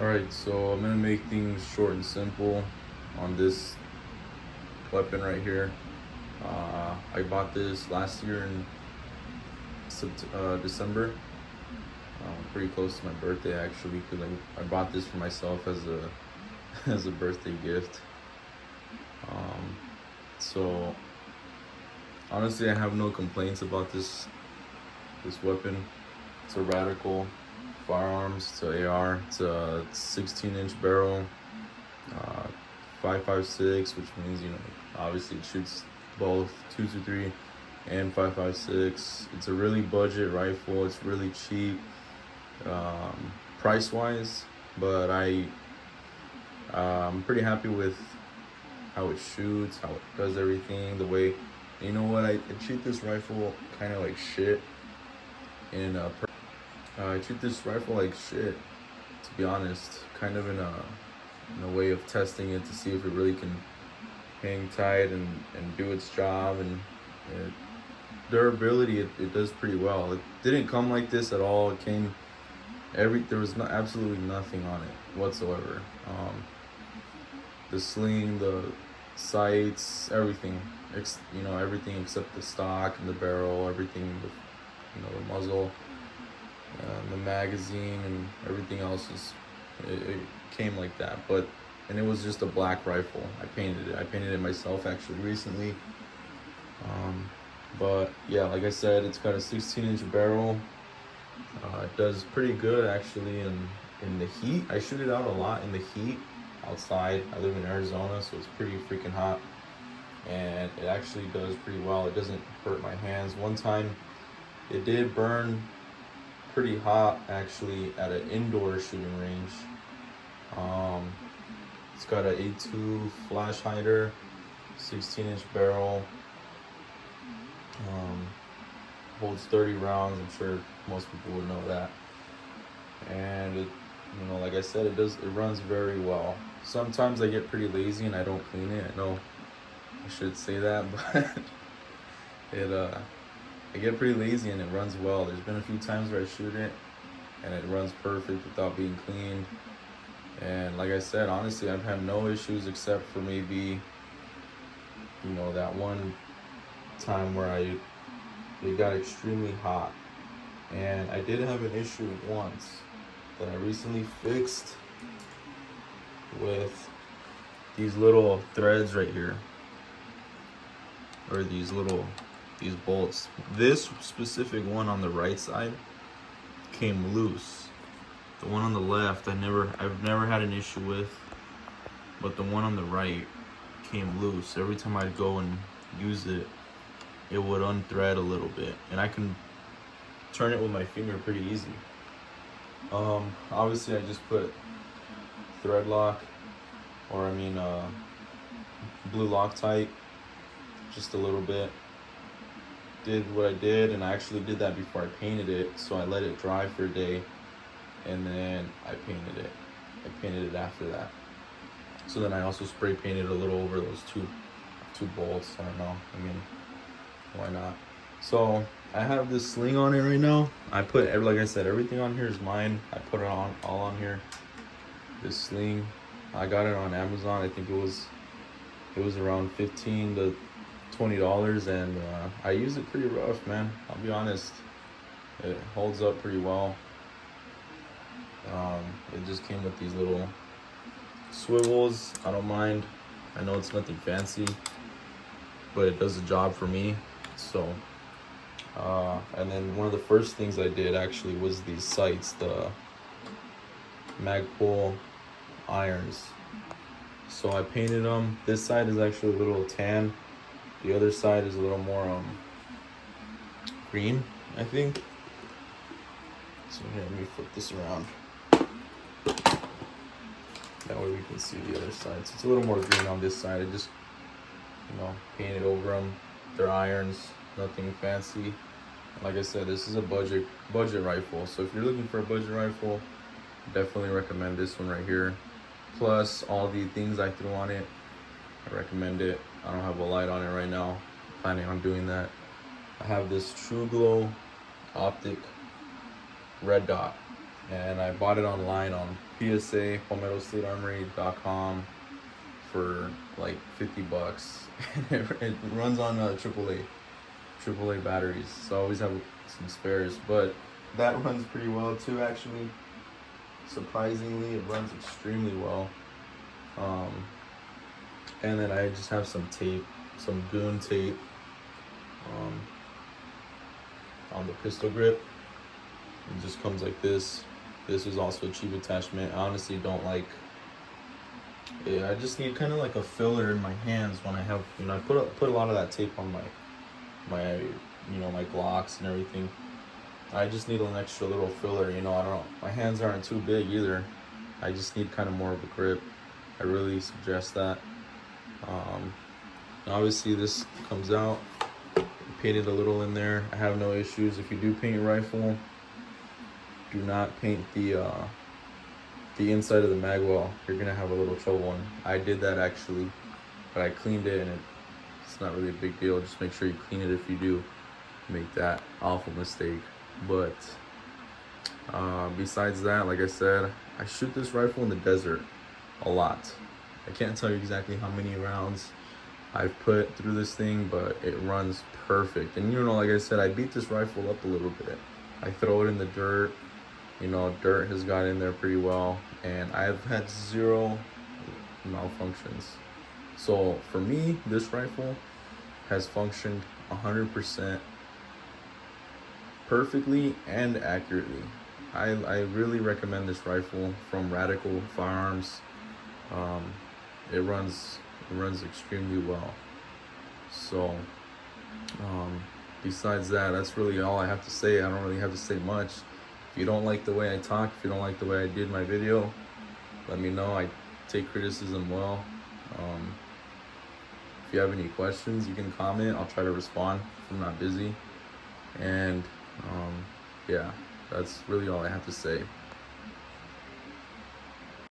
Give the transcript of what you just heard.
Alright, so I'm gonna make things short and simple on this weapon right here. I bought this last year in December, pretty close to my birthday actually, because I bought this for myself as a as a birthday gift. Um, so honestly, I have no complaints about this weapon. It's a radical firearms. It's a AR. It's a 16-inch barrel, uh, 5.56, which means obviously it shoots both 223 and 5.56. It's a really budget rifle. It's really cheap, price wise, but I'm pretty happy with how it shoots, how it does everything, the way. You know what? I treat this rifle kind of like shit. I treat this rifle like shit, to be honest. Kind of in a way of testing it to see if it really can hang tight and do its job. And durability, it does pretty well. It didn't come like this at all. It came there was absolutely nothing on it whatsoever. The sling, the sights, everything, everything except the stock and the barrel, everything, the muzzle, the magazine, and everything else it came like that. And it was just a black rifle. I painted it myself actually recently. But yeah, like I said, it's got a 16-inch barrel. It does pretty good actually in the heat. I shoot it out a lot in the heat outside. I live in Arizona, so it's pretty freaking hot, and it actually does pretty well. It doesn't hurt my hands. One time it did burn pretty hot actually at an indoor shooting range. It's got an A2 flash hider, 16-inch barrel, holds 30 rounds. I'm sure most people would know that. And it, like I said, it runs very well. Sometimes I get pretty lazy and I don't clean it. I know I should say that, but I get pretty lazy and it runs well. There's been a few times where I shoot it and it runs perfect without being cleaned. And like I said, honestly, I've had no issues except for maybe, that one time where it got extremely hot. And I did have an issue once that I recently fixed with these little threads right here, or these bolts. This specific one on the right side came loose. The one on the left I've never had an issue with, but the one on the right came loose. Every time I'd go and use it, it would unthread a little bit, and I can turn it with my finger pretty easy. Obviously I just put thread lock, or blue Loctite, just a little bit. Did what I did, and I actually did that before I painted it, so I let it dry for a day, and then I painted it. I painted it after that. So then I also spray painted a little over those two bolts. I don't know. Why not? So I have this sling on it right now. I put, like I said, everything on here is mine. I put it all on here. This sling, I got it on Amazon. I think it was around $15 to $20, and I use it pretty rough, man. I'll be honest. It holds up pretty well. It just came with these little swivels. I don't mind. I know it's nothing fancy, but it does the job for me. So, and then one of the first things I did actually was these sights, the Magpul irons. So I painted them. This side is actually a little tan. The other side is a little more green, I think. So here, let me flip this around. That way we can see the other side. So it's a little more green on this side. I just, painted over them. They're irons, nothing fancy. Like I said, this is a budget rifle. So if you're looking for a budget rifle, definitely recommend this one right here. Plus all the things I threw on it, I recommend it. I don't have a light on it right now. Planning on doing that. I have this True Glow optic red dot, and I bought it online on PSA, palmettostatearmory.com for like $50. It runs on AAA batteries, so I always have some spares. But that runs pretty well too, actually. Surprisingly, it runs extremely well. And then I just have some tape, some goon tape on the pistol grip. It just comes like this. This is also a cheap attachment. I honestly don't like it. I just need kind of like a filler in my hands when I have, I put a lot of that tape on my my Glocks and everything. I just need an extra little filler, I don't, my hands aren't too big either. I just need kind of more of a grip. I really suggest that. Obviously this comes out, painted a little in there. I have no issues. If you do paint your rifle, do not paint the inside of the mag well. You're gonna have a little trouble. And I did that actually, but I cleaned it, and it's not really a big deal. Just make sure you clean it if you do make that awful mistake. But besides that, like I said, I shoot this rifle in the desert a lot. I can't tell you exactly how many rounds I've put through this thing, but it runs perfect. And like I said, I beat this rifle up a little bit. I throw it in the dirt. Dirt has got in there pretty well, and I've had 0 malfunctions. So for me, this rifle has functioned 100% perfectly and accurately. I really recommend this rifle from Radical Firearms. It runs extremely well. So besides that, that's really all I have to say. I don't really have to say much. If you don't like the way I talk, if you don't like the way I did my video, let me know. I take criticism well. If you have any questions, you can comment. I'll try to respond if I'm not busy. And yeah, that's really all I have to say.